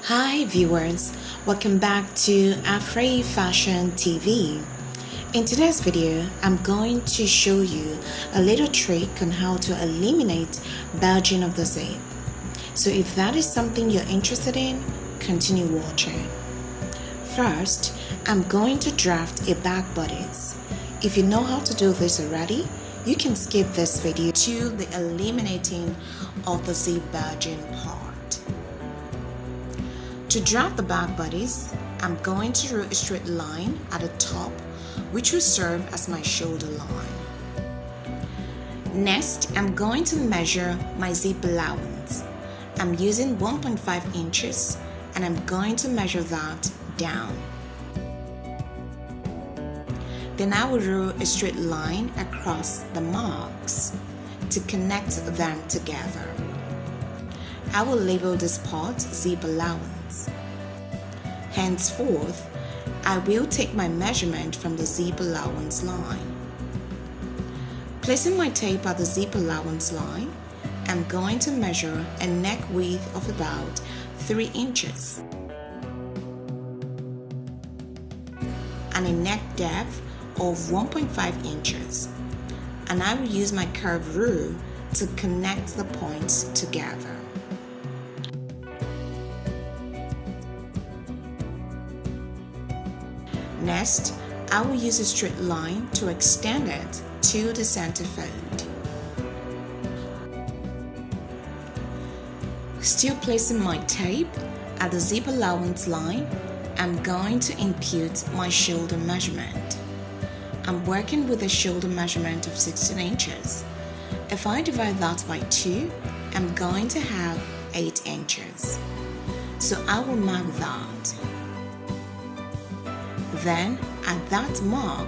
Hi viewers, welcome back to Afraid Fashion TV. In today's video, I'm going to show you a little trick on how to eliminate bulging of the zip. So if that is something you're interested in, continue watching. First, I'm going to draft a back bodice. If you know how to do this already, you can skip this video to the eliminating of the zip bulging part. To draft the back bodice, I'm going to draw a straight line at the top, which will serve as my shoulder line. Next, I'm going to measure my zip allowance. I'm using 1.5 inches and I'm going to measure that down. Then I will draw a straight line across the marks to connect them together. I will label this part zip allowance. Henceforth, I will take my measurement from the zip allowance line. Placing my tape at the zip allowance line, I'm going to measure a neck width of about 3 inches and a neck depth of 1.5 inches, and I will use my curved rule to connect the points together. Next, I will use a straight line to extend it to the center fold. Still placing my tape at the zip allowance line, I'm going to impute my shoulder measurement. I'm working with a shoulder measurement of 16 inches. If I divide that by 2, I'm going to have 8 inches. So I will mark that. Then, at that mark,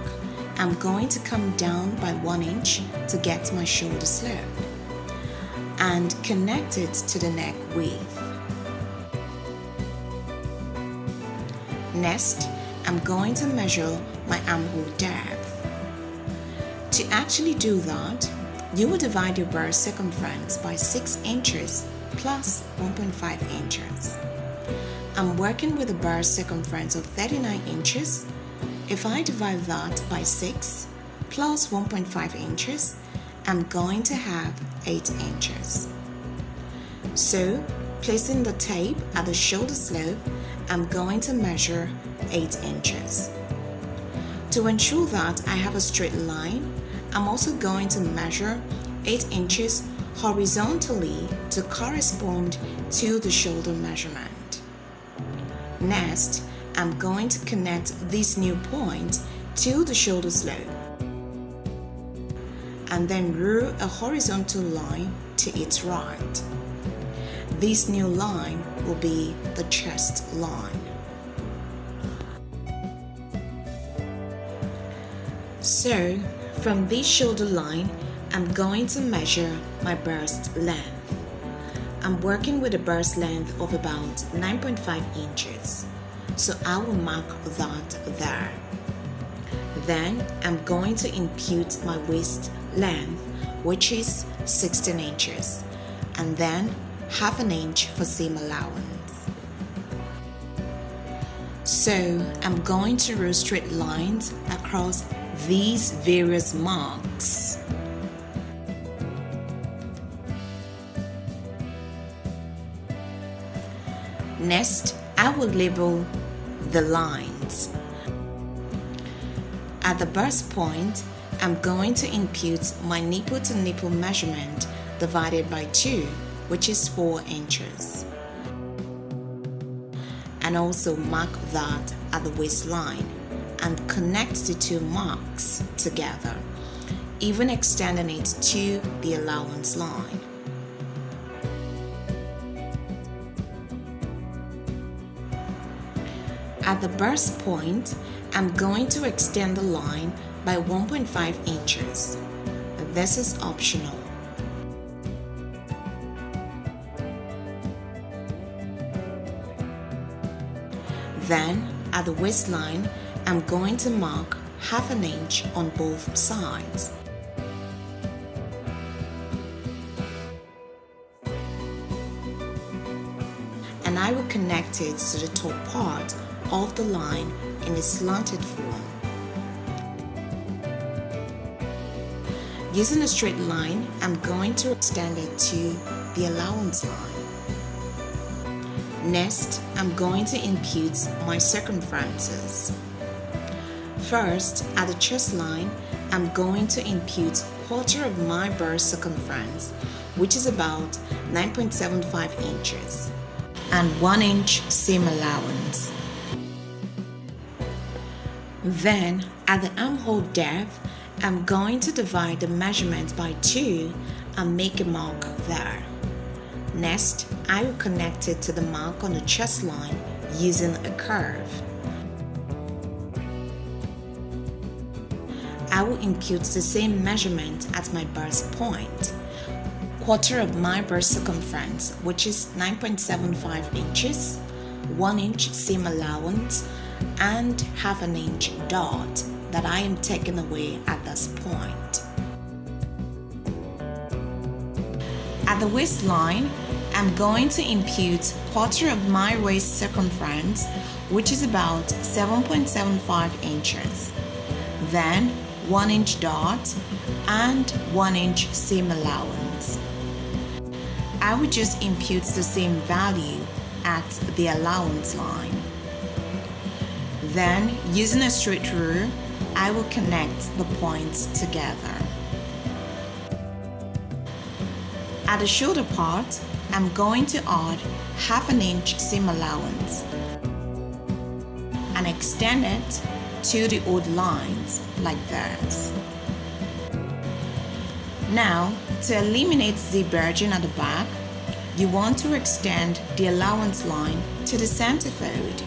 I'm going to come down by 1 inch to get my shoulder slope and connect it to the neck width. Next, I'm going to measure my armhole depth. To actually do that, you will divide your burst circumference by 6 inches plus 1.5 inches. I'm working with a burst circumference of 39 inches. If I divide that by 6 plus 1.5 inches, I'm going to have 8 inches. So, placing the tape at the shoulder slope, I'm going to measure 8 inches. To ensure that I have a straight line, I'm also going to measure 8 inches horizontally to correspond to the shoulder measurement. Next, I'm going to connect this new point to the shoulder slope and then draw a horizontal line to its right. This new line will be the chest line. So, from this shoulder line, I'm going to measure my burst length. I'm working with a burst length of about 9.5 inches, so I will mark that there. Then I'm going to impute my waist length, which is 16 inches, and then half an inch for seam allowance. So I'm going to draw straight lines across these various marks. Next, I will label the lines. At the burst point, I'm going to impute my nipple to nipple measurement divided by 2, which is 4 inches. And also mark that at the waistline and connect the 2 marks together, even extending it to the allowance line. At the burst point, I'm going to extend the line by 1.5 inches. This is optional. Then, at the waistline, I'm going to mark half an inch on both sides. and I I will connect it to the top part of the line in a slanted form. Using a straight line, I'm going to extend it to the allowance line. Next, I'm going to impute my circumferences. First, at the chest line, I'm going to impute quarter of my burst circumference, which is about 9.75 inches, and 1 inch seam allowance. Then, at the armhole depth, I'm going to divide the measurement by 2 and make a mark there. Next, I will connect it to the mark on the chest line using a curve. I will impute the same measurement at my burst point. Quarter of my burst circumference, which is 9.75 inches, 1 inch seam allowance, and half an inch dot that I am taking away at this point. At the waistline, I'm going to impute quarter of my waist circumference, which is about 7.75 inches. Then 1 inch dot and 1 inch seam allowance. I will just impute the same value at the allowance line. Then, using a straight rule, I will connect the points together. At the shoulder part, I'm going to add half an inch seam allowance and extend it to the old lines like this. Now, to eliminate the bulging at the back, you want to extend the allowance line to the centerfold.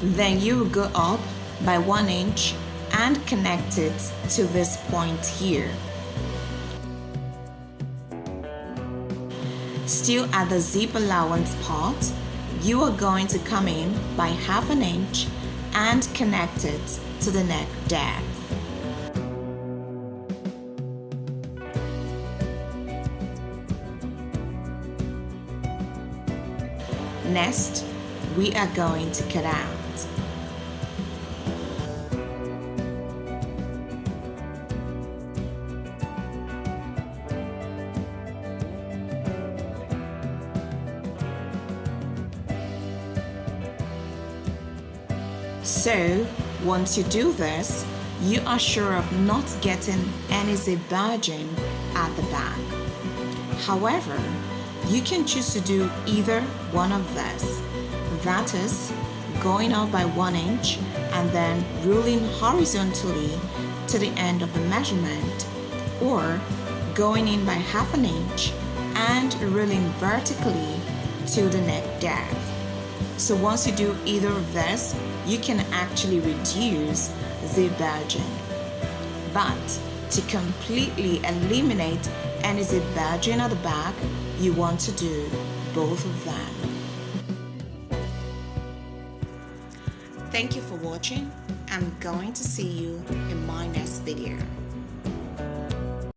Then you will go up by 1 inch and connect it to this point here. Still at the zip allowance part, you are going to come in by half an inch and connect it to the neck depth. Next, we are going to cut out. So, once you do this, you are sure of not getting any zip bulging at the back. However, you can choose to do either one of this. That is, going out by 1 inch and then ruling horizontally to the end of the measurement, or going in by half an inch and ruling vertically to the neck depth. So once you do either of this, you can actually reduce zip bulging. But to completely eliminate any zip bulging at the back, you want to do both of them. Thank you for watching. I'm going to see you in my next video.